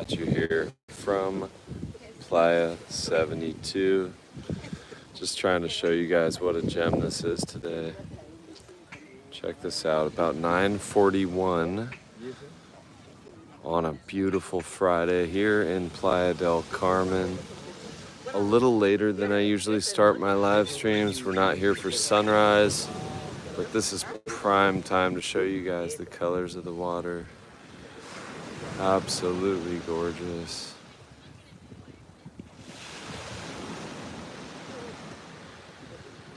at you here from Playa 72. Just trying to show you guys what a gem this is today. Check this out, about 9:41 on a beautiful Friday here in Playa del Carmen. A little later than I usually start my live streams. We're not here for sunrise, but this is prime time to show you guys the colors of the water. Absolutely gorgeous.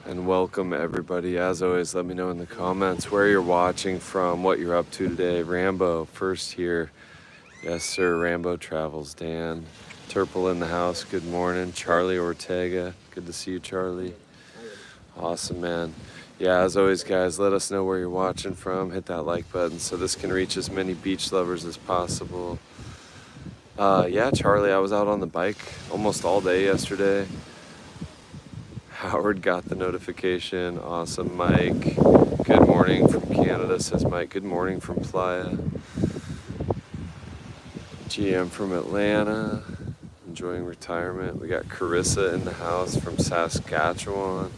And welcome everybody. As always, let me know in the comments where you're watching from, what you're up to today. Rambo first here. Yes sir, Rambo Travels. Dan Turple in the house, good morning. Charlie Ortega, good to see you, Charlie. Awesome, man. Yeah, as always guys, let us know where you're watching from. Hit that like button so this can reach as many beach lovers as possible. Yeah, Charlie, I was out on the bike almost all day yesterday. Howard got the notification. Awesome. Mike, good morning from Canada, says Mike. Good morning from Playa. GM from Atlanta, enjoying retirement. We got Carissa in the house from Saskatchewan.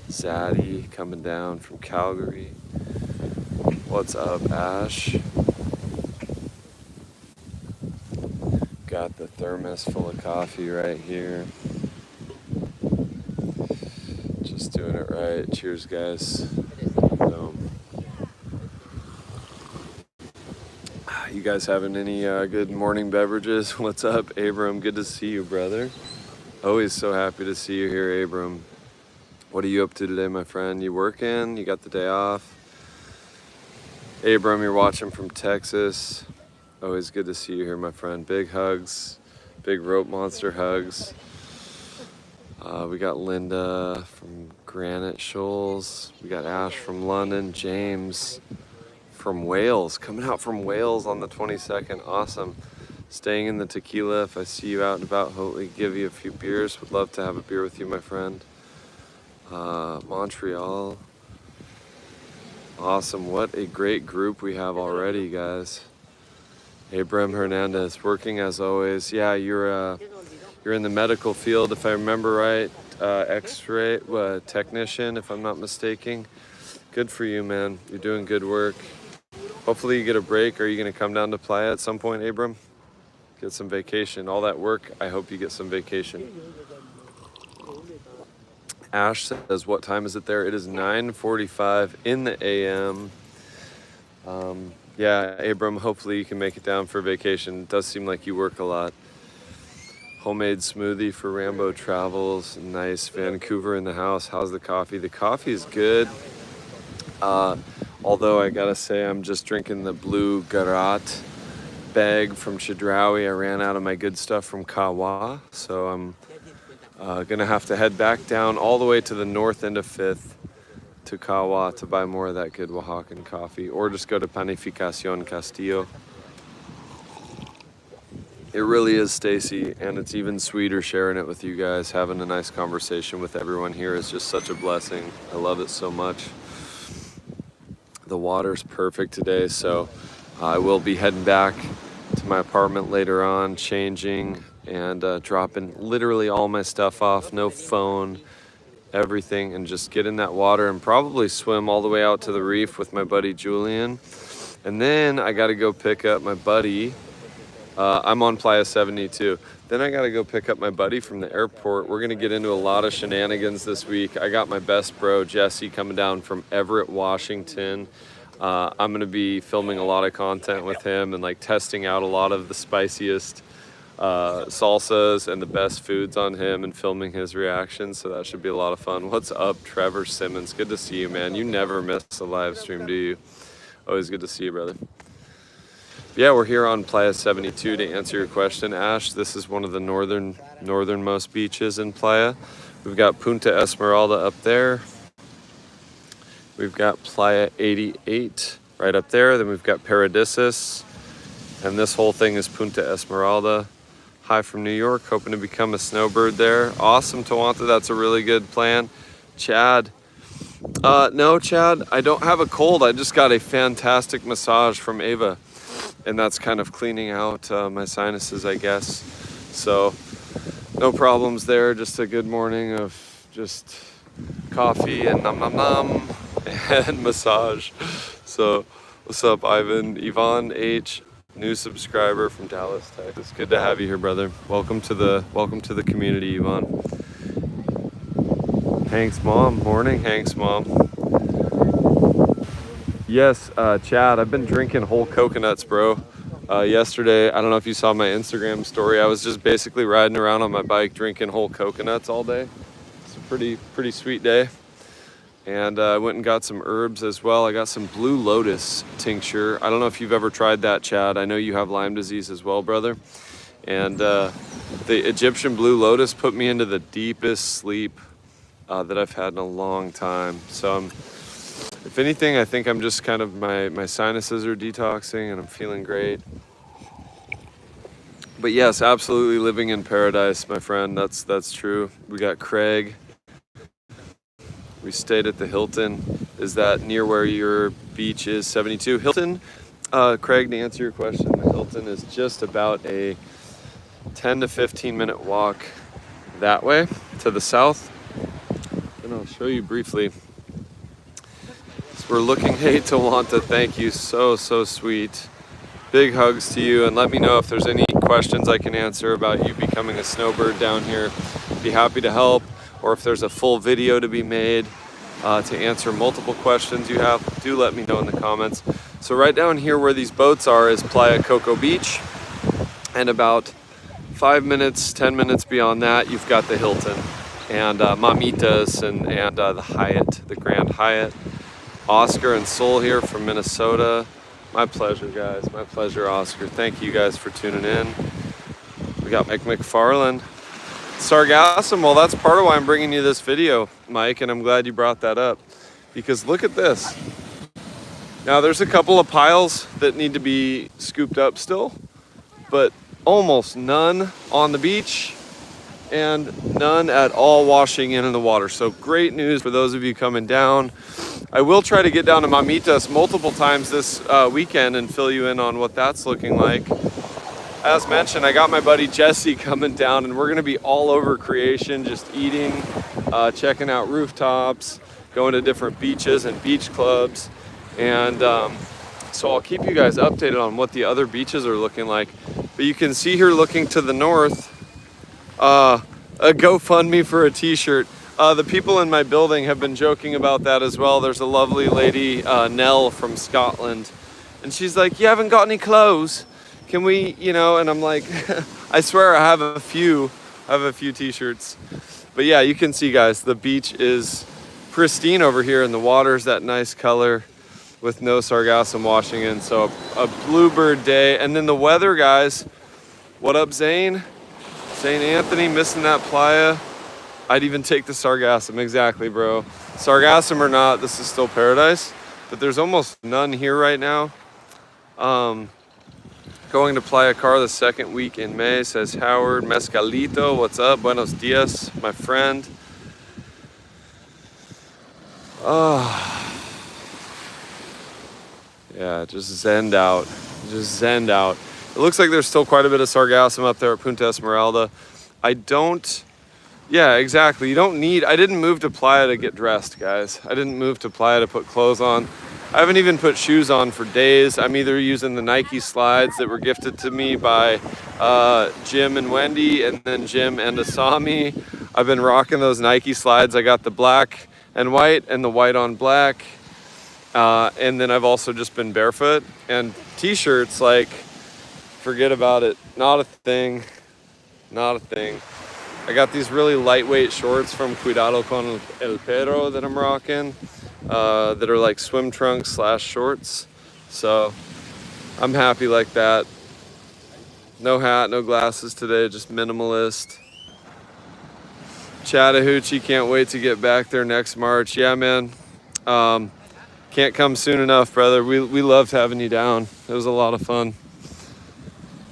Zaddy coming down from Calgary. What's up, Ash? Got the thermos full of coffee right here. Just doing it right. Cheers, guys. You guys having any good morning beverages? What's up, Abram? Good to see you, brother. Always so happy to see you here, Abram. What are you up to today, my friend? You working? You got the day off? Abram, you're watching from Texas. Always good to see you here, my friend. Big hugs, big TheRopeMonster hugs. We got Linda from Granite Shoals. We got Ash from London. James from Wales, coming out from Wales on the 22nd. Awesome. Staying in the tequila. If I see you out and about, hopefully give you a few beers. Would love to have a beer with you, my friend. Montreal. Awesome. What a great group we have already, guys. Abram Hernandez, working as always. Yeah, you're in the medical field, if I remember right. X-ray technician, if I'm not mistaken. Good for you, man. You're doing good work. Hopefully you get a break. Are you going to come down to Playa at some point, Abram? Get some vacation. All that work, I hope you get some vacation. Ash says, what time is it there? It is 9:45 in the AM. Yeah, Abram, hopefully you can make it down for vacation. It does seem like you work a lot. Homemade smoothie for Rambo Travels. Nice. Vancouver in the house. How's the coffee? The coffee is good. Although I gotta say, I'm just drinking the blue Garat bag from Chedraui. I ran out of my good stuff from Kawa, so I'm gonna have to head back down all the way to the north end of 5th to Kawa to buy more of that good Oaxacan coffee, or just go to Panificacion Castillo. It really is, Stacy, and it's even sweeter sharing it with you guys. Having a nice conversation with everyone here is just such a blessing. I love it so much. The water's perfect today, so I will be heading back to my apartment later on, changing and dropping literally all my stuff off, no phone, everything, and just get in that water and probably swim all the way out to the reef with my buddy Julian. And then I gotta go pick up my buddy. I'm on Playa 72. Then I gotta go pick up my buddy from the airport. We're gonna get into a lot of shenanigans this week. I got my best bro, Jesse, coming down from Everett, Washington. I'm gonna be filming a lot of content with him and like testing out a lot of the spiciest salsas and the best foods on him and filming his reactions. So that should be a lot of fun. What's up, Trevor Simmons? Good to see you, man. You never miss a live stream, do you? Always good to see you, brother. Yeah, we're here on Playa 72 to answer your question, Ash. This is one of the northernmost beaches in Playa. We've got Punta Esmeralda up there. We've got Playa 88 right up there. Then we've got Paradisus. And this whole thing is Punta Esmeralda. Hi from New York, hoping to become a snowbird there. Awesome, Tawanta, that's a really good plan. Chad. No, Chad, I don't have a cold. I just got a fantastic massage from Ava. and that's kind of cleaning out my sinuses, I guess. So no problems there. Just a good morning of just coffee and nom nom nom and massage. So what's up, Ivan? Yvonne H, new subscriber from Dallas, Texas. Good to have you here, brother. Welcome to the community, Yvonne. Hank's mom, morning, Hank's mom. Yes, Chad, I've been drinking whole coconuts, bro. Yesterday, I don't know if you saw my Instagram story. I was just basically riding around on my bike drinking whole coconuts all day. It's a pretty sweet day. And I went and got some herbs as well. I got some blue lotus tincture. I don't know if you've ever tried that, Chad. I know you have Lyme disease as well, brother. And the Egyptian blue lotus put me into the deepest sleep that I've had in a long time. So if anything, I think I'm just kind of, my sinuses are detoxing and I'm feeling great. But yes, absolutely living in paradise, my friend. That's true. We got Craig. We stayed at the Hilton. Is that near where your beach is, 72? Hilton, Craig, to answer your question, the Hilton is just about a 10 to 15 minute walk that way to the south. And I'll show you briefly. So we're looking, hey, Tawanta, thank you, so sweet. Big hugs to you, and let me know if there's any questions I can answer about you becoming a snowbird down here. Be happy to help. Or if there's a full video to be made to answer multiple questions you have, do let me know in the comments. So right down here where these boats are is Playa Coco Beach, and about 5 minutes, 10 minutes beyond that, you've got the Hilton and Mamitas and the Hyatt, the Grand Hyatt. Oscar and Sol here from Minnesota. My pleasure, guys. My pleasure, Oscar. Thank you guys for tuning in. We got Mike McFarland. Sargassum, well, that's part of why I'm bringing you this video, Mike, and I'm glad you brought that up, because look at this. Now, there's a couple of piles that need to be scooped up still, but almost none on the beach and none at all washing in the water. So great news for those of you coming down. I will try to get down to Mamitas multiple times this weekend and fill you in on what that's looking like. As mentioned, I got my buddy Jesse coming down, and we're going to be all over creation, just eating, checking out rooftops, going to different beaches and beach clubs. And so I'll keep you guys updated on what the other beaches are looking like. But you can see here looking to the north, a GoFundMe for a t-shirt. The people in my building have been joking about that as well. There's a lovely lady, Nell from Scotland, and she's like, you haven't got any clothes? Can we, and I'm like, I swear I have a few t-shirts. But yeah, you can see, guys, the beach is pristine over here, and the water's that nice color with no sargassum washing in. So a bluebird day. And then the weather, guys, what up, Zane? St. Anthony, missing that playa. I'd even take the sargassum, exactly, bro. Sargassum or not, this is still paradise, but there's almost none here right now. Going to Playa Car the second week in May, says Howard. Mezcalito, what's up? Buenos dias, my friend. Yeah, just zenned out. Just zenned out. It looks like there's still quite a bit of sargassum up there at Punta Esmeralda. Yeah, exactly. I didn't move to Playa to get dressed, guys. I didn't move to Playa to put clothes on. I haven't even put shoes on for days. I'm either using the Nike slides that were gifted to me by Jim and Wendy, and then Jim and Asami. I've been rocking those Nike slides. I got the black and white and the white on black. And then I've also just been barefoot. And t-shirts, like, forget about it. Not a thing. Not a thing. I got these really lightweight shorts from Cuidado con el Perro that I'm rocking. That are like swim trunks / shorts. So I'm happy like that. No hat, no glasses today, just minimalist. Chattahoochee, can't wait to get back there next March. Yeah, man. Can't come soon enough, brother. We loved having you down. It was a lot of fun.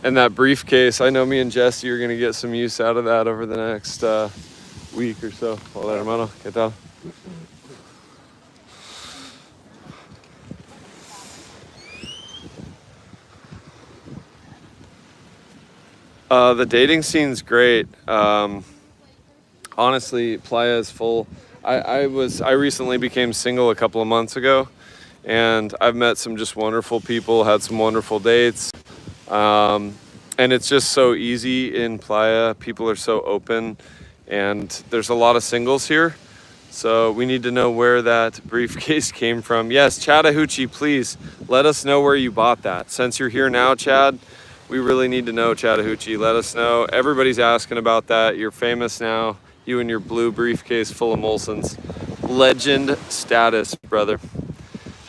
And that briefcase, I know me and Jesse are going to get some use out of that over the next week or so. Hola, hermano. ¿Qué tal? The dating scene's great. Honestly, Playa is full. I recently became single a couple of months ago, and I've met some just wonderful people, had some wonderful dates. And it's just so easy in Playa. People are so open, and there's a lot of singles here. So we need to know where that briefcase came from. Yes, Chattahoochee, please let us know where you bought that. Since you're here now, Chad, we really need to know, Chattahoochee. Let us know. Everybody's asking about that. You're famous now. You and your blue briefcase full of Molsons. Legend status, brother.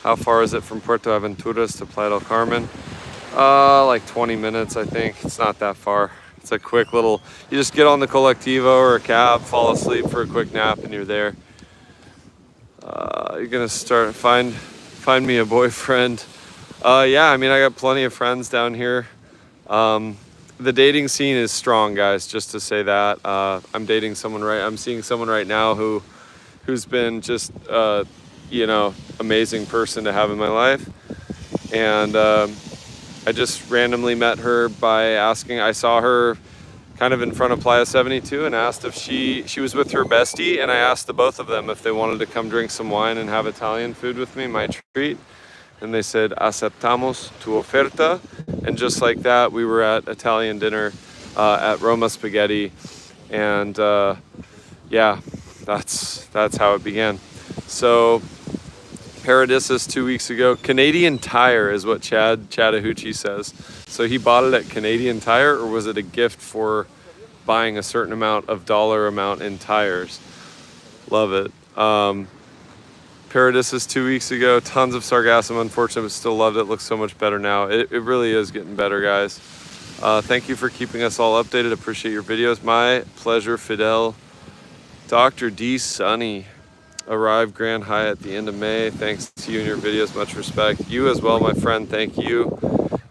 How far is it from Puerto Aventuras to Playa del Carmen? Like 20 minutes, I think. It's not that far. It's a quick little, you just get on the colectivo or a cab, fall asleep for a quick nap, and you're there. You're gonna find me a boyfriend. Yeah, I mean, I got plenty of friends down here. The dating scene is strong, guys, just to say that. I'm seeing someone right now who's been just, amazing person to have in my life. And I just randomly met her by asking. I saw her kind of in front of Playa 72 and asked if she was with her bestie, and I asked the both of them if they wanted to come drink some wine and have Italian food with me, my treat. And they said, aceptamos tu oferta. And just like that, we were at Italian dinner at Roma Spaghetti. And yeah, that's how it began. So Paradisus 2 weeks ago. Canadian Tire is what Chattahoochee says. So he bought it at Canadian Tire, or was it a gift for buying a certain dollar amount in tires? Love it. Paradisus 2 weeks ago. Tons of Sargassum, unfortunately, but still loved it. Looks so much better now. It really is getting better, guys. Thank you for keeping us all updated. Appreciate your videos. My pleasure, Fidel. Dr. D. Sunny. Arrived Grand Hyatt at the end of May. Thanks to you and your videos. Much respect. You as well, my friend. Thank you.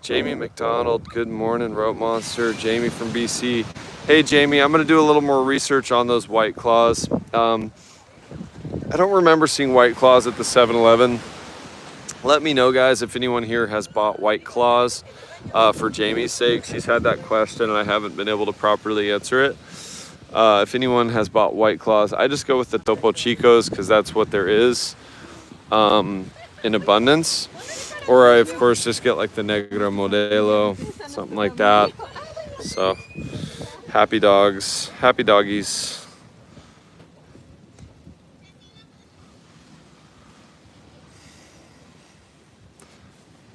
Jamie McDonald. Good morning, TheRopeMonster. Jamie from BC. Hey, Jamie, I'm going to do a little more research on those White Claws. I don't remember seeing White Claws at the 7-Eleven. Let me know, guys, if anyone here has bought White Claws for Jamie's sake. She's had that question, and I haven't been able to properly answer it. If anyone has bought White Claws, I just go with the Topo Chicos because that's what there is in abundance. Or I, of course, just get like the Negro Modelo, something like that. So, happy dogs, happy doggies.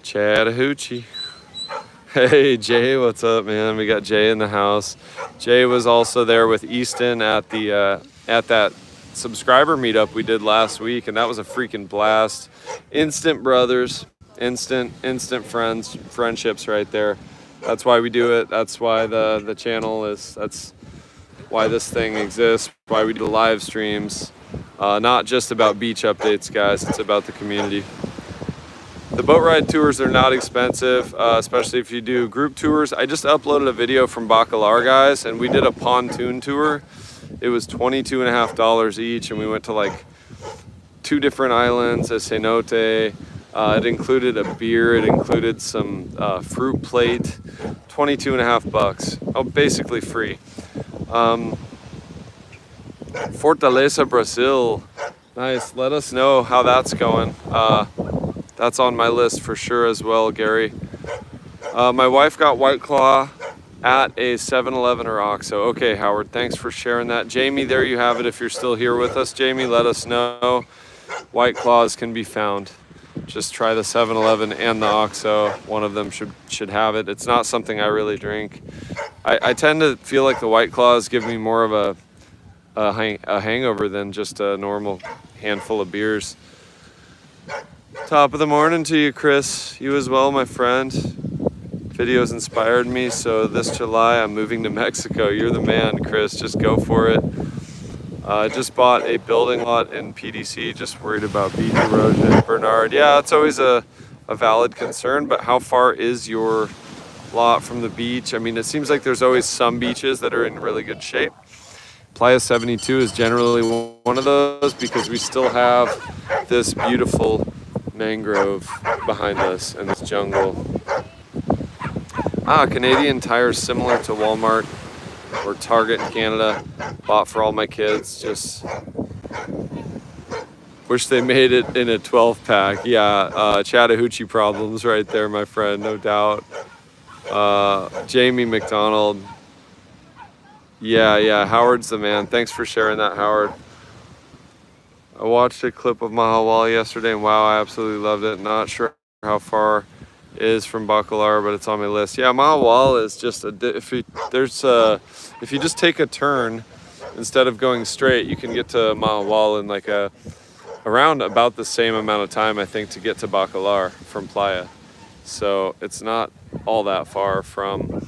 Chattahoochee. Hey Jay, what's up, man? We got Jay in the house. Jay was also there with Easton at that subscriber meetup we did last week, and that was a freaking blast. Instant brothers, instant friendships right there. That's why we do it. That's why the channel is. That's why this thing exists. Why we do the live streams. Not just about beach updates, guys. It's about the community. The boat ride tours are not expensive, especially if you do group tours. I just uploaded a video from Bacalar, guys, and we did a pontoon tour. It was $22.50 each, and we went to like 2 different islands, a cenote. It included a beer. It included some fruit plate. $22.50. Oh, basically free. Fortaleza, Brazil. Nice. Let us know how that's going. That's on my list for sure as well, Gary. My wife got White Claw at a 7-Eleven or OXXO. Okay, Howard, thanks for sharing that. Jamie, there you have it. If you're still here with us, Jamie, let us know. White Claws can be found. Just try the 7-Eleven and the OXXO. One of them should have it. It's not something I really drink. I tend to feel like the White Claws give me more of a hangover than just a normal handful of beers. Top of the morning to you, Chris. You as well, my friend. Videos inspired me, so this July I'm moving to Mexico. You're the man, Chris. Just go for it. I just bought a building lot in PDC, just worried about beach erosion. Bernard, yeah, it's always a valid concern, but how far is your lot from the beach? I mean, it seems like there's always some beaches that are in really good shape. Playa 72 is generally one of those because we still have this beautiful mangrove behind us and this jungle. Canadian Tire, similar to Walmart or Target in Canada. Bought for all my kids. Just wish they made it in a 12-pack. Yeah, Chattahoochee problems right there, my friend, no doubt. Jamie McDonald. Yeah, Howard's the man. Thanks for sharing that, Howard. I watched a clip of Mahawal yesterday, and wow, I absolutely loved it. Not sure how far it is from Bacalar, but it's on my list. Yeah, Mahawal is just if you just take a turn instead of going straight, you can get to Mahawal in like around about the same amount of time, I think, to get to Bacalar from Playa. So it's not all that far from.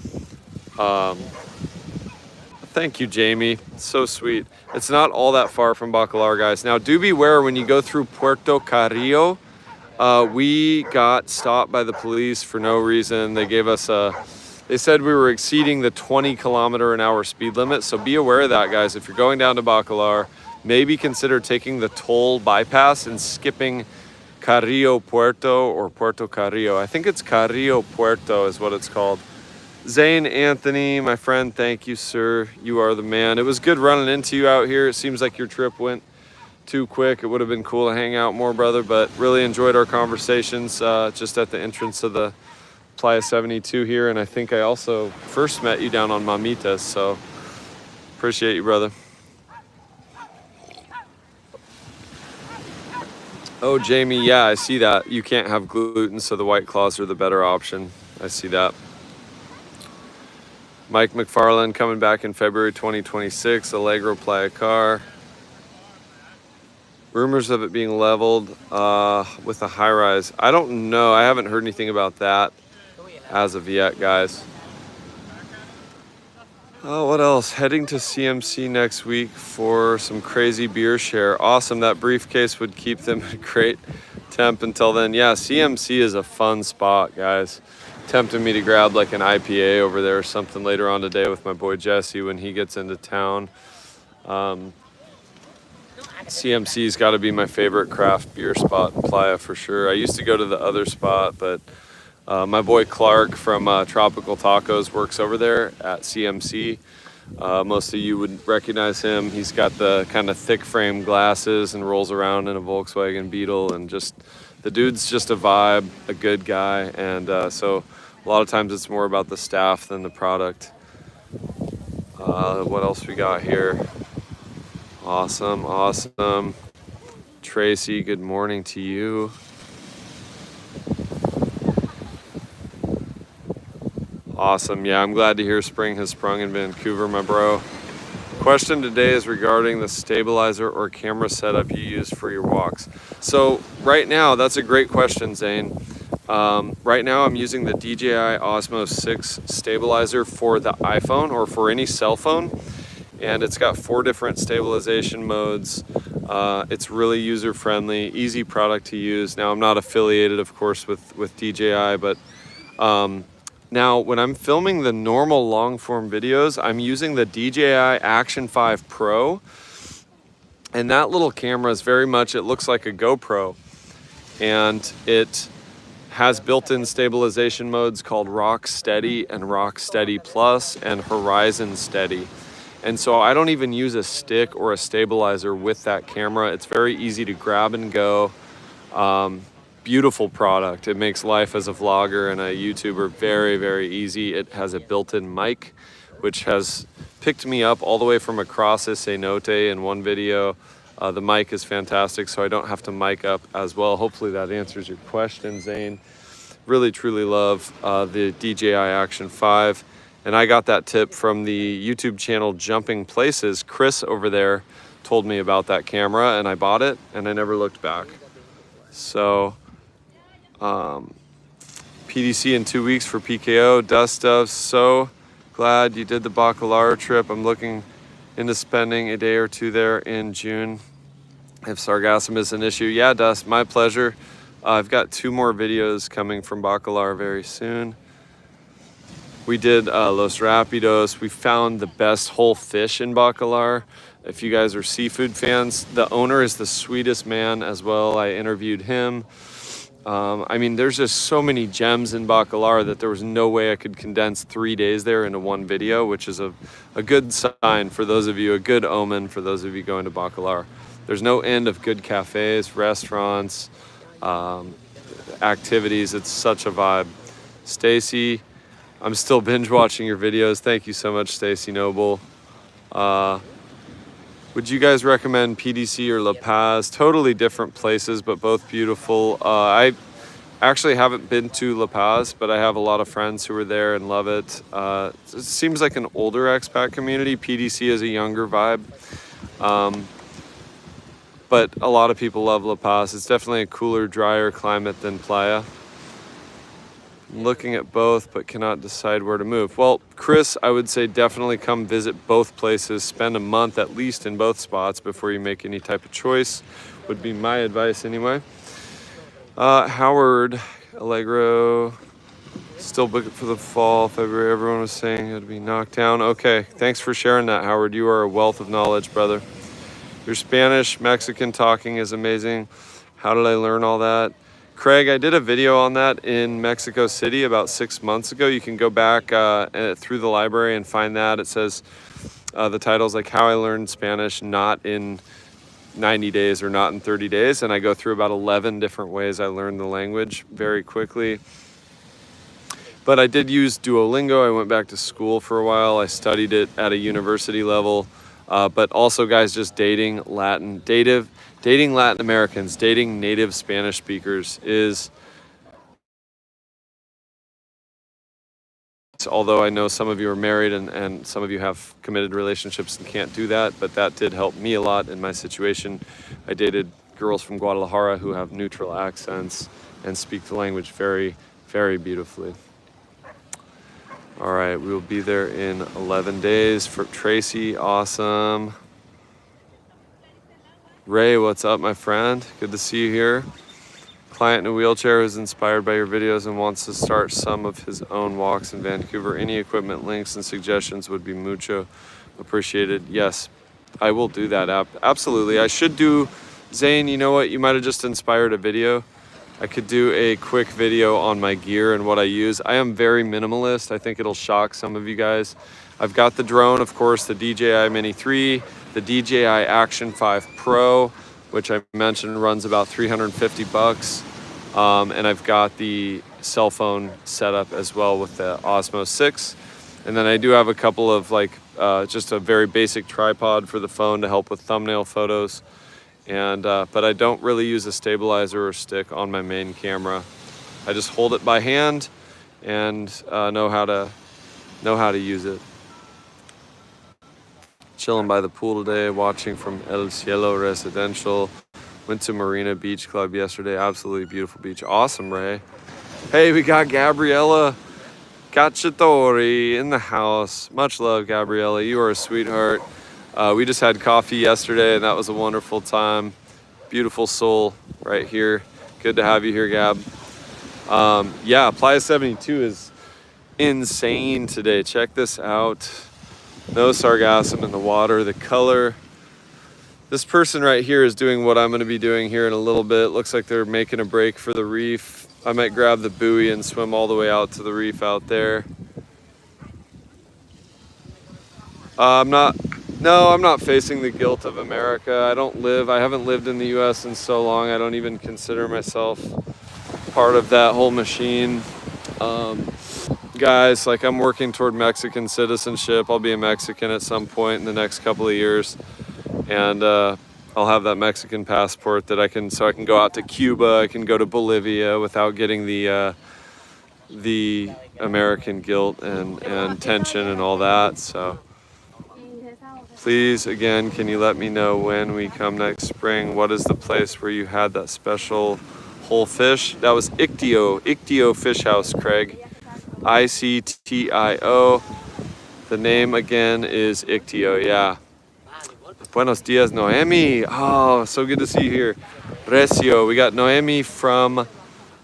Thank you, Jamie. So sweet. It's not all that far from Bacalar, guys. Now, do beware when you go through Puerto Carrillo. We got stopped by the police for no reason. They gave us they said we were exceeding the 20-kilometer-an-hour speed limit. So be aware of that, guys. If you're going down to Bacalar, maybe consider taking the toll bypass and skipping Carrillo Puerto or Puerto Carrillo. I think it's Carrillo Puerto is what it's called. Zane Anthony, my friend, thank you, sir. You are the man. It was good running into you out here. It seems like your trip went too quick. It would have been cool to hang out more, brother, but really enjoyed our conversations just at the entrance of the Playa 72 here. And I think I also first met you down on Mamitas, so appreciate you, brother. Oh, Jamie, yeah, I see that. You can't have gluten, so the White Claws are the better option. I see that. Mike McFarland coming back in February 2026, Allegro Playa car. Rumors of it being leveled with a high rise. I don't know. I haven't heard anything about that as of yet, guys. Oh, what else? Heading to CMC next week for some crazy beer share. Awesome. That briefcase would keep them at great temp until then. Yeah, CMC is a fun spot, guys. Tempting me to grab like an IPA over there or something later on today with my boy Jesse when he gets into town. CMC's got to be my favorite craft beer spot in Playa for sure. I used to go to the other spot, but my boy Clark from Tropical Tacos works over there at CMC. Most of you would recognize him. He's got the kind of thick frame glasses and rolls around in a Volkswagen Beetle, and just the dude's just a vibe, a good guy, and so a lot of times it's more about the staff than the product. What else we got here? Awesome. Tracy, good morning to you. Awesome. Yeah, I'm glad to hear spring has sprung in Vancouver, my bro. Question today is regarding the stabilizer or camera setup you use for your walks. So right now, that's a great question, Zane. Right now I'm using the DJI Osmo 6 stabilizer for the iPhone or for any cell phone. And it's got 4 different stabilization modes. It's really user-friendly, easy product to use. Now I'm not affiliated, of course, with DJI, but now when I'm filming the normal long-form videos, I'm using the DJI Action 5 Pro. And that little camera is very much, it looks like a GoPro. And it has built-in stabilization modes called Rock Steady and Rock Steady Plus and Horizon Steady. And so I don't even use a stick or a stabilizer with that camera. It's very easy to grab and go. Beautiful product. It makes life as a vlogger and a YouTuber very, very easy. It has a built-in mic, which has picked me up all the way from across a cenote in one video. The mic is fantastic, so I don't have to mic up as well. Hopefully that answers your question, Zane. Really, truly love the DJI Action 5. And I got that tip from the YouTube channel Jumping Places. Chris over there told me about that camera, and I bought it, and I never looked back. So, PDC in 2 weeks for PKO. Dust Stuff, so glad you did the Bacalar trip. I'm looking into spending a day or two there in June if Sargassum is an issue. Yeah, Dust, my pleasure. I've got 2 more videos coming from Bacalar very soon. We did Los Rapidos. We found the best whole fish in Bacalar. If you guys are seafood fans, the owner is the sweetest man as well. I interviewed him. I mean, there's just so many gems in Bacalar that there was no way I could condense 3 days there into one video, which is a good sign for those of you, a good omen for those of you going to Bacalar. There's no end of good cafes, restaurants, activities. It's such a vibe. Stacy, I'm still binge watching your videos. Thank you so much, Stacy Noble. Would you guys recommend PDC or La Paz? Totally different places, but both beautiful. I actually haven't been to La Paz, but I have a lot of friends who are there and love it. It seems like an older expat community. PDC is a younger vibe. But a lot of people love La Paz. It's definitely a cooler, drier climate than Playa. Looking at both, but cannot decide where to move. Well, Chris, I would say definitely come visit both places. Spend a month at least in both spots before you make any type of choice, would be my advice anyway. Howard, Allegro, still booked for the fall, February. Everyone was saying it'd be knocked down. Okay, thanks for sharing that, Howard. You are a wealth of knowledge, brother. Your Spanish, Mexican talking is amazing. How did I learn all that? Craig, I did a video on that in Mexico City about 6 months ago. You can go back through the library and find that. It says the title's like How I Learned Spanish Not in 90 Days or Not in 30 Days. And I go through about 11 different ways I learned the language very quickly. But I did use Duolingo. I went back to school for a while. I studied it at a university level. But also, guys, just dating Latin Americans, dating native Spanish speakers is, although I know some of you are married and some of you have committed relationships and can't do that, but that did help me a lot in my situation. I dated girls from Guadalajara who have neutral accents and speak the language very, very beautifully. All right, we will be there in 11 days. For Tracy, awesome. Ray, what's up, my friend? Good to see you here. Client in a wheelchair who's inspired by your videos and wants to start some of his own walks in Vancouver. Any equipment links and suggestions would be mucho appreciated. Yes, I will do that. Absolutely. I should do, Zane, you know what? You might have just inspired a video. I could do a quick video on my gear and what I use. I am very minimalist. I think it'll shock some of you guys. I've got the drone, of course, the DJI Mini 3, the DJI Action 5 Pro, which I mentioned runs about 350 bucks. And I've got the cell phone setup as well with the Osmo 6. And then I do have a couple of just a very basic tripod for the phone to help with thumbnail photos. And but I don't really use a stabilizer or stick on my main camera. I just hold it by hand and know how to use it. Chilling by the pool today, watching from El Cielo Residential. Went to Marina Beach Club yesterday. Absolutely beautiful beach. Awesome, Ray. Hey, we got Gabriella Cacciatori in the house. Much love, Gabriella. You are a sweetheart. We just had coffee yesterday, and that was a wonderful time. Beautiful soul right here. Good to have you here, Gab. Yeah, Playa 72 is insane today. Check this out. No sargassum in the water. The color. This person right here is doing what I'm going to be doing here in a little bit. Looks like they're making a break for the reef. I might grab the buoy and swim all the way out to the reef out there. I'm not facing the guilt of America. I haven't lived in the US in so long. I don't even consider myself part of that whole machine. Guys, I'm working toward Mexican citizenship. I'll be a Mexican at some point in the next couple of years. And I'll have that Mexican passport that I can go out to Cuba. I can go to Bolivia without getting the American guilt and tension and all that. So please, again, can you let me know when we come next spring? What is the place where you had that special whole fish? That was Ictio Fish House, Craig. ICTIO. The name again is Ictio, yeah. Buenos dias, Noemi. Oh, so good to see you here. Recio, we got Noemi from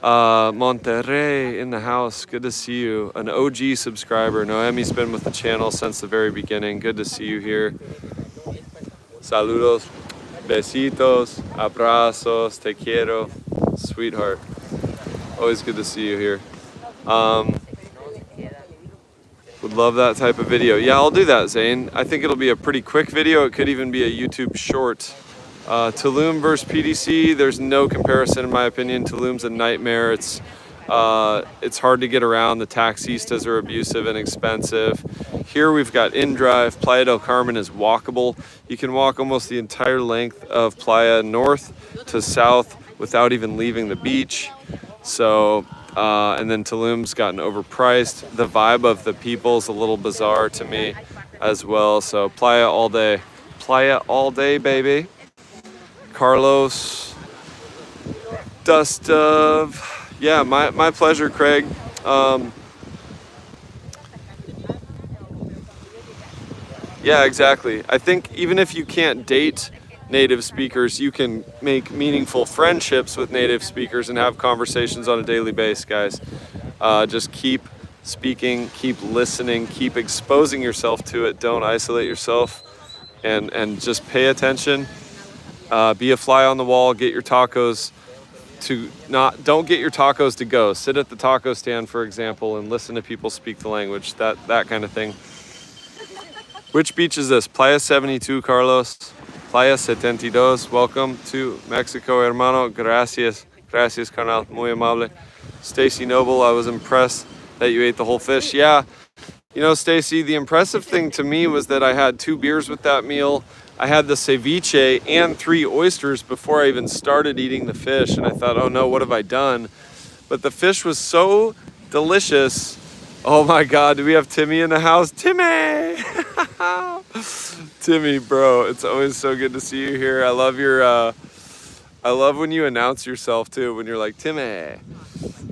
Monterrey in the house. Good to see you. An OG subscriber. Noemi's been with the channel since the very beginning. Good to see you here. Saludos, besitos, abrazos, te quiero, sweetheart. Always good to see you here. Would love that type of video. Yeah, I'll do that, Zane. I think it'll be a pretty quick video. It could even be a YouTube short. Tulum versus PDC, there's no comparison in my opinion. Tulum's a nightmare. It's hard to get around. The taxistas are abusive and expensive. Here we've got InDrive. Playa del Carmen is walkable. You can walk almost the entire length of Playa north to south without even leaving the beach. So, and then Tulum's gotten overpriced. The vibe of the people's a little bizarre to me as well. So Playa all day. Playa all day, baby. Carlos, Dust of, yeah, my pleasure, Craig. Yeah, exactly. I think even if you can't date native speakers, you can make meaningful friendships with native speakers and have conversations on a daily basis, guys. Just keep speaking, keep listening, keep exposing yourself to it. Don't isolate yourself, and just pay attention. Be a fly on the wall. Get your tacos don't get your tacos to go. Sit at the taco stand, for example, and listen to people speak the language. That kind of thing. Which beach is this? Playa 72, Carlos. Playa 72. Welcome to Mexico, hermano. Gracias. Gracias, carnal. Muy amable. Stacy Noble, I was impressed that you ate the whole fish. Yeah. You know, Stacy, the impressive thing to me was that I had 2 beers with that meal. I had the ceviche and 3 oysters before I even started eating the fish. And I thought, oh no, what have I done? But the fish was so delicious. Oh my God, do we have Timmy in the house? Timmy! Timmy, bro, it's always so good to see you here. I love I love when you announce yourself too, when you're like, Timmy.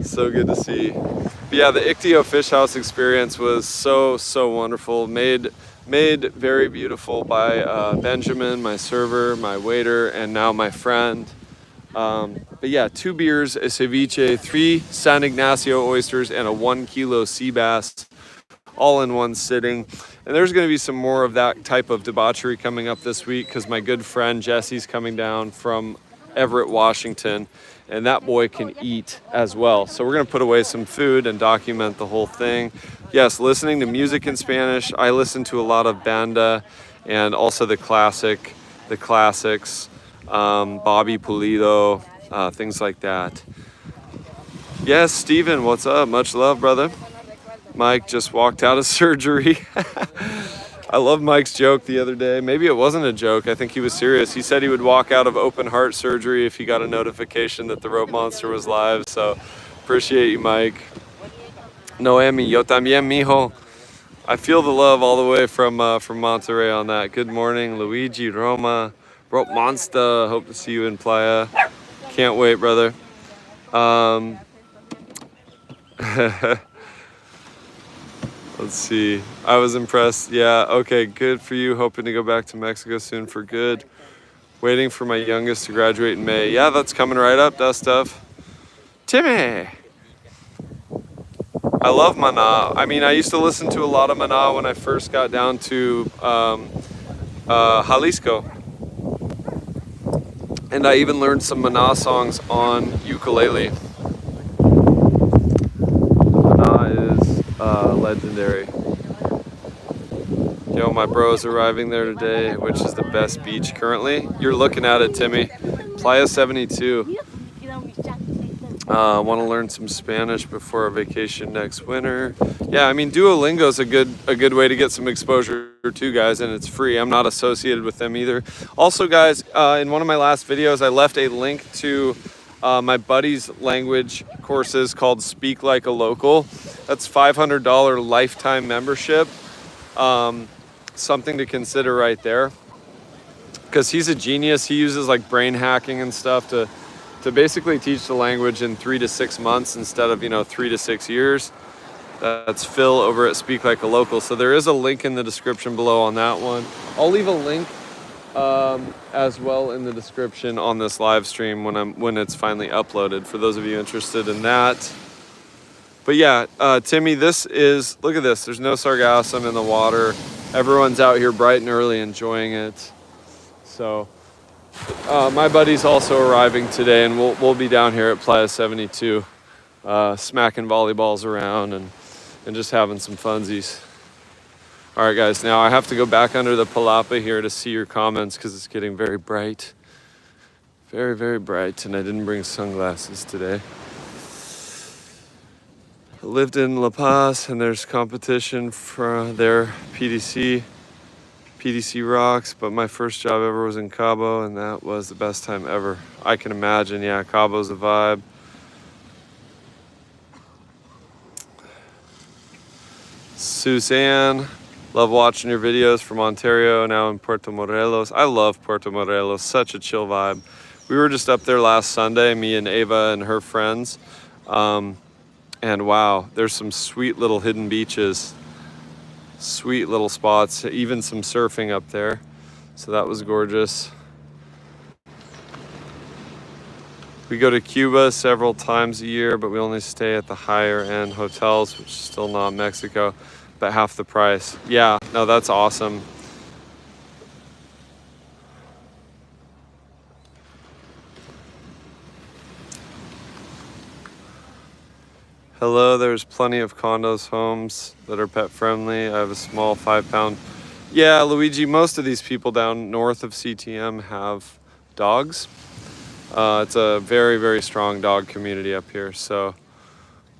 So good to see. But yeah, the Ictio Fish House experience was so wonderful. Made very beautiful by Benjamin, my server, my waiter, and now my friend. But yeah, 2 beers, a ceviche, 3 San Ignacio oysters, and a 1 kilo sea bass, all in one sitting. And there's going to be some more of that type of debauchery coming up this week because my good friend Jesse's coming down from Everett, Washington, and that boy can eat as well. So we're going to put away some food and document the whole thing. Yes, listening to music in Spanish. I listen to a lot of banda and also the classics, Bobby Pulido, things like that. Yes, Steven, what's up? Much love, brother. Mike just walked out of surgery. I love Mike's joke the other day. Maybe it wasn't a joke. I think he was serious. He said he would walk out of open heart surgery if he got a notification that the Rope Monster was live. So appreciate you, Mike. Noemi, yo también, mijo. I feel the love all the way from Monterey on that. Good morning, Luigi, Roma, Rope Monster. Hope to see you in Playa. Can't wait, brother. Let's see. I was impressed. Yeah, okay, good for you. Hoping to go back to Mexico soon for good. Waiting for my youngest to graduate in May. Yeah, that's coming right up, Dust Stuff. Timmy! I love Mana. I mean, I used to listen to a lot of Mana when I first got down to Jalisco. And I even learned some Mana songs on ukulele. Mana is legendary. Yo, my bro is arriving there today, which is the best beach currently. You're looking at it, Timmy. Playa 72. Want to learn some Spanish before our vacation next winter. Yeah, I mean, Duolingo is a good way to get some exposure too, guys, and it's free. I'm not associated with them either. Also, guys, in one of my last videos, I left a link to my buddy's language courses called Speak Like a Local. That's $500 lifetime membership. Something to consider right there. Because he's a genius. He uses like brain hacking and stuff to basically teach the language in 3 to 6 months instead of 3 to 6 years. That's Phil over at Speak Like a Local. So there is a link in the description below on that one. I'll leave a link as well in the description on this live stream when it's finally uploaded for those of you interested in that. But yeah, Timmy, look at this. There's no sargassum in the water. Everyone's out here bright and early enjoying it. So my buddy's also arriving today, and we'll be down here at Playa 72 smacking volleyballs around and just having some funsies. All right, guys, now I have to go back under the palapa here to see your comments because it's getting very bright. Very, very bright, and I didn't bring sunglasses today. I lived in La Paz, and there's competition for their PDC rocks, but my first job ever was in Cabo, and that was the best time ever. I can imagine, yeah, Cabo's a vibe. Suzanne, love watching your videos from Ontario, now in Puerto Morelos. I love Puerto Morelos, such a chill vibe. We were just up there last Sunday, me and Ava and her friends. And wow, there's some sweet little hidden beaches, sweet little spots, even some surfing up there. So that was gorgeous. We go to Cuba several times a year, but we only stay at the higher end hotels, which is still not Mexico, but half the price. Yeah, no, that's awesome. Hello, there's plenty of condos, homes that are pet friendly. I have a small 5-pound. Yeah, Luigi, most of these people down north of CTM have dogs. It's a very, very strong dog community up here. So,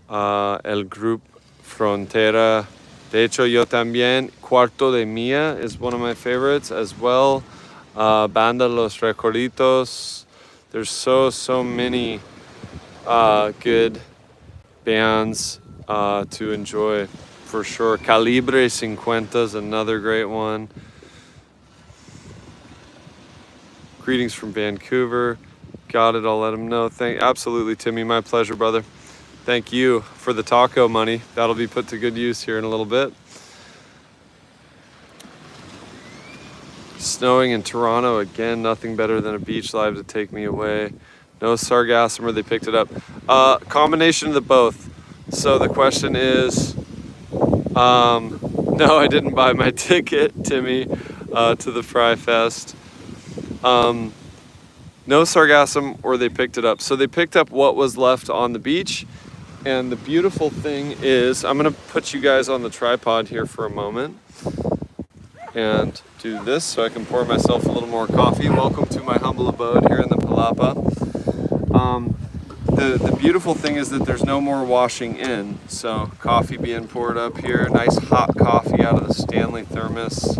El Grupo Frontera. De hecho, yo también. Cuarto de Mía is one of my favorites as well. Banda Los Recorritos. There's so many good bands to enjoy for sure. Calibre 50 is another great one. Greetings from Vancouver. Got it, I'll let them know. Absolutely, Timmy, my pleasure, brother. Thank you for the taco money. That'll be put to good use here in a little bit. Snowing in Toronto again, nothing better than a beach live to take me away. No Sargassum, or they picked it up. Combination of the both. So the question is, no, I didn't buy my ticket, Timmy, to the Fry Fest. No Sargassum, or they picked it up. So they picked up what was left on the beach. And the beautiful thing is, I'm gonna put you guys on the tripod here for a moment and do this so I can pour myself a little more coffee. Welcome to my humble abode here in the Palapa. The beautiful thing is that there's no more washing in. So coffee being poured up here, nice hot coffee out of the Stanley thermos.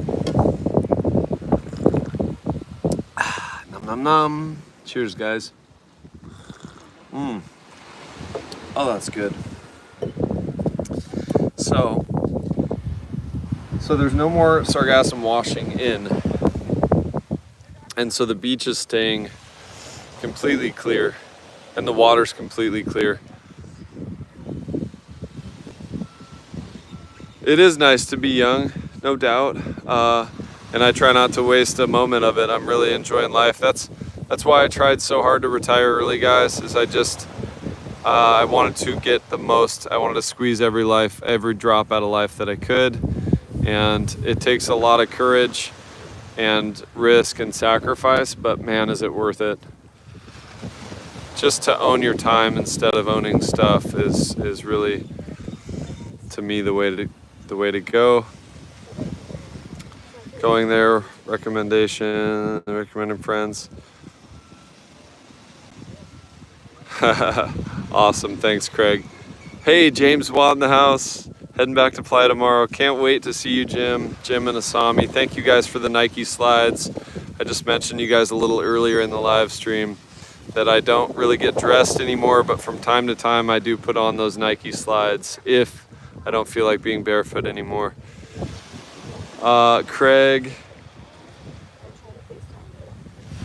Nom nom nom. Cheers, guys. Oh, that's good. So there's no more Sargassum washing in. And so the beach is staying completely clear. And the water's completely clear. It is nice to be young, no doubt. And I try not to waste a moment of it. I'm really enjoying life. That's why I tried so hard to retire early, guys, is I wanted to get the most. I wanted to squeeze every drop out of life that I could. And it takes a lot of courage and risk and sacrifice, but man, is it worth it. Just to own your time instead of owning stuff is really, to me, the way to go. Going there, recommending friends. Awesome, thanks, Craig. Hey, James Watt in the house. Heading back to Playa tomorrow. Can't wait to see you, Jim and Asami. Thank you guys for the Nike slides. I just mentioned you guys a little earlier in the live stream that I don't really get dressed anymore, but from time to time I do put on those Nike slides if I don't feel like being barefoot anymore. Craig.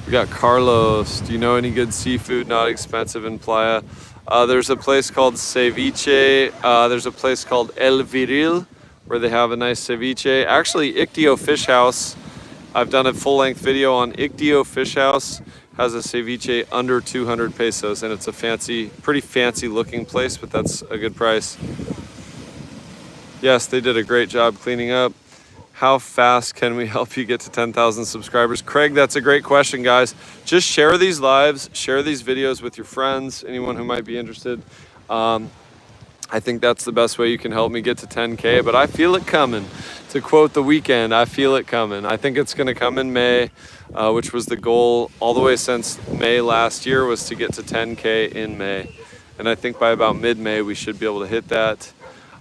We got Carlos. Do you know any good seafood not expensive in Playa? There's a place called Ceviche. There's a place called El Viril where they have a nice ceviche. Actually, Ictio Fish House. I've done a full-length video on Ictio Fish House. Has a ceviche under 200 pesos, and it's a pretty fancy looking place, but that's a good price. Yes, they did a great job cleaning up. How fast can we help you get to 10,000 subscribers? Craig, that's a great question, guys. Just share these lives, share these videos with your friends, anyone who might be interested. I think that's the best way you can help me get to 10K, but I feel it coming. To quote The Weeknd, I feel it coming. I think it's gonna come in May, which was the goal all the way since May last year, was to get to 10K in May. And I think by about mid-May, we should be able to hit that.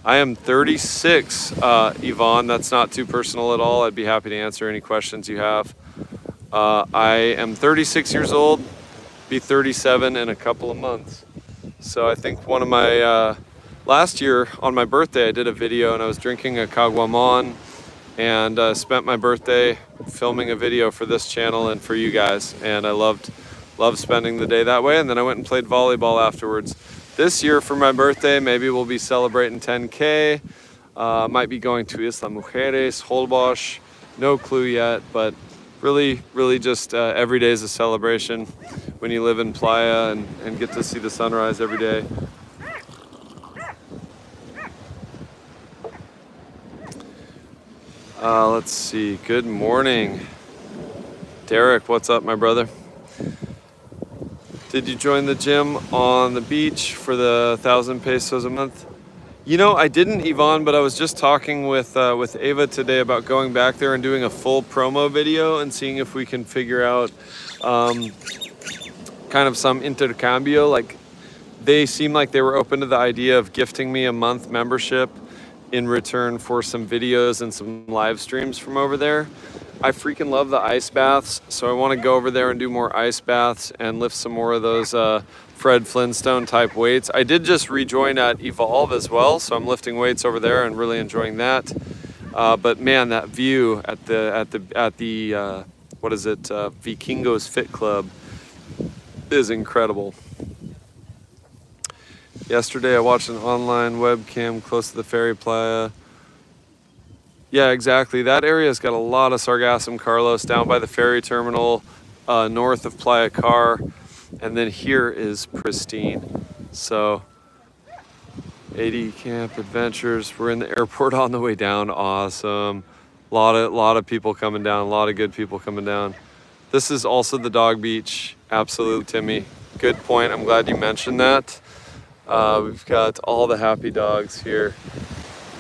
I am 36, Yvonne, that's not too personal at all. I'd be happy to answer any questions you have. I am 36 years old, be 37 in a couple of months. So I think one of my, last year on my birthday, I did a video and I was drinking a caguamon and spent my birthday filming a video for this channel and for you guys. And I loved spending the day that way. And then I went and played volleyball afterwards. This year for my birthday, maybe we'll be celebrating 10K. Might be going to Isla Mujeres, Holbox, no clue yet, but really just every day is a celebration when you live in Playa and get to see the sunrise every day. Let's see, good morning. Derek, what's up, my brother? Did you join the gym on the beach for the 1,000 pesos a month? You know, I didn't, Yvonne, but I was just talking with Ava today about going back there and doing a full promo video and seeing if we can figure out kind of some intercambio. Like, they seem like they were open to the idea of gifting me a month membership in return for some videos and some live streams from over there. I freaking love the ice baths, so I want to go over there and do more ice baths and lift some more of those Fred Flintstone type weights. I did just rejoin at Evolve as well, so I'm lifting weights over there and really enjoying that. But man, that view at the what is it, Vikingos Fit Club is incredible. Yesterday I watched an online webcam close to the ferry playa. Yeah, exactly. That area's got a lot of Sargassum, Carlos, down by the ferry terminal, north of Playa Car, and then here is pristine. So, 80 Camp Adventures. We're in the airport on the way down. Awesome. Lot of people coming down. A lot of good people coming down. This is also the dog beach. Absolutely, Timmy. Good point. I'm glad you mentioned that. We've got all the happy dogs here.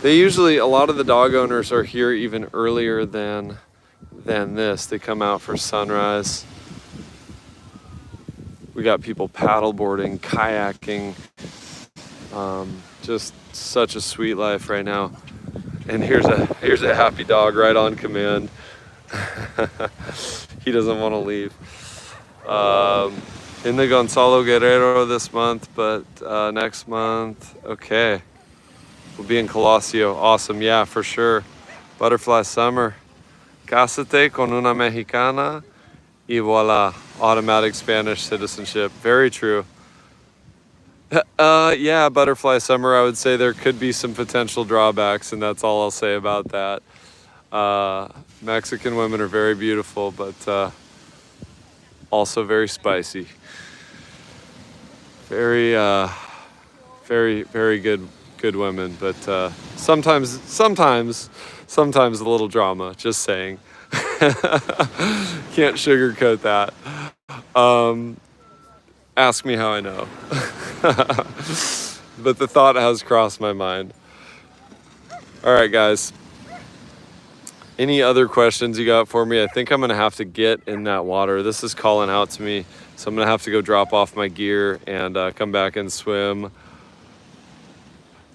They usually, a lot of the dog owners are here even earlier than this. They come out for sunrise. We got people paddleboarding, kayaking. Just such a sweet life right now. And here's a happy dog right on command. He doesn't want to leave. In the Gonzalo Guerrero this month, but next month, okay. We'll be in Colosio. Awesome, yeah, for sure. Butterfly summer. Cásate con una mexicana y voila, automatic Spanish citizenship. Very true. Yeah, butterfly summer, I would say there could be some potential drawbacks, and that's all I'll say about that. Mexican women are very beautiful, but also very spicy. Very good women, but sometimes a little drama, just saying. Can't sugarcoat that. Ask me how I know. But the thought has crossed my mind. All right, guys. Any other questions you got for me? I think I'm gonna have to get in that water. This is calling out to me, so I'm gonna have to go drop off my gear and come back and swim.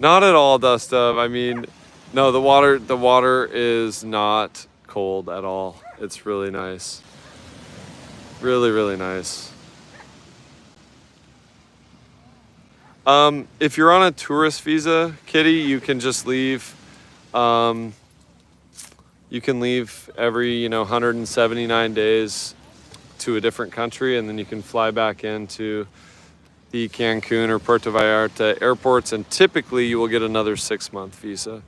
Not at all, Dust Of. I mean, no, the water is not cold at all. It's really nice. Really, really nice. If you're on a tourist visa, Kitty, you can just leave. You can leave every, 179 days to a different country, and then you can fly back into the Cancun or Puerto Vallarta airports, and typically you will get another 6-month visa.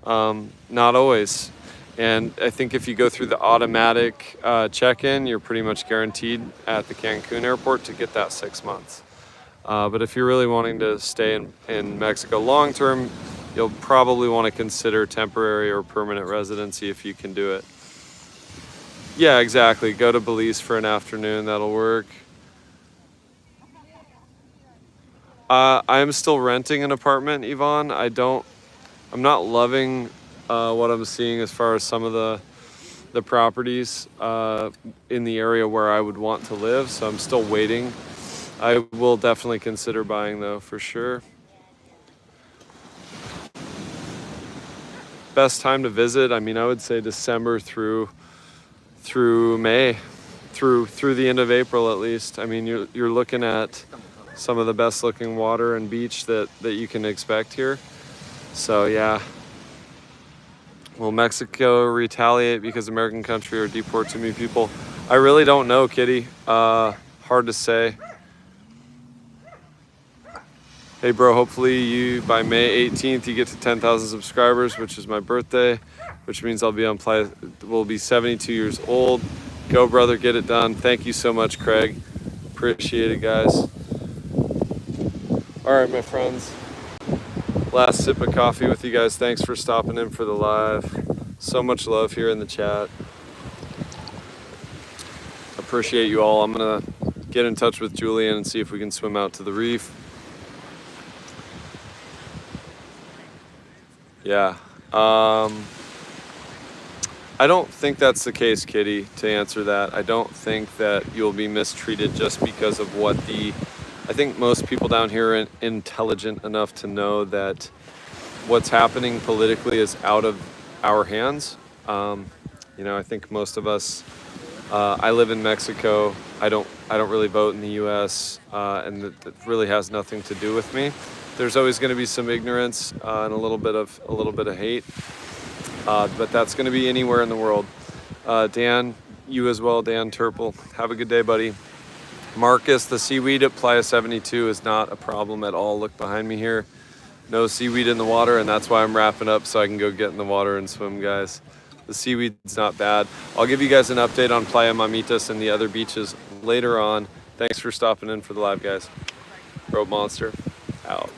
Not always. And I think if you go through the automatic check-in, you're pretty much guaranteed at the Cancun airport to get that 6 months. But if you're really wanting to stay in Mexico long-term, you'll probably want to consider temporary or permanent residency if you can do it. Yeah, exactly. Go to Belize for an afternoon, that'll work. I'm still renting an apartment, Yvonne. I'm not loving what I'm seeing as far as some of the properties in the area where I would want to live, so I'm still waiting. I will definitely consider buying though, for sure. Best time to visit, I mean, I would say December through May, through the end of April at least. I mean, you're looking at some of the best looking water and beach that you can expect here. So yeah. Will Mexico retaliate because American country or deport too many people? I really don't know, Kitty. Hard to say. Hey bro, hopefully you by May 18th you get to 10,000 subscribers, which is my birthday, which means I'll be on Playa, will be 72 years old. Go brother, get it done. Thank you so much, Craig. Appreciate it, guys. All right, my friends. Last sip of coffee with you guys. Thanks for stopping in for the live. So much love here in the chat. Appreciate you all. I'm gonna get in touch with Julian and see if we can swim out to the reef. Yeah. I don't think that's the case, Kitty, to answer that. I don't think that you'll be mistreated just because of what I think most people down here are intelligent enough to know that what's happening politically is out of our hands. You know, I think most of us, I live in Mexico. I don't really vote in the US, and that really has nothing to do with me. There's always going to be some ignorance and a little bit of hate, but that's going to be anywhere in the world. Dan, you as well, Dan Turple. Have a good day, buddy. Marcus, the seaweed at Playa 72 is not a problem at all. Look behind me here. No seaweed in the water, and that's why I'm wrapping up so I can go get in the water and swim, guys. The seaweed's not bad. I'll give you guys an update on Playa Mamitas and the other beaches later on. Thanks for stopping in for the live, guys. TheRopeMonster, out.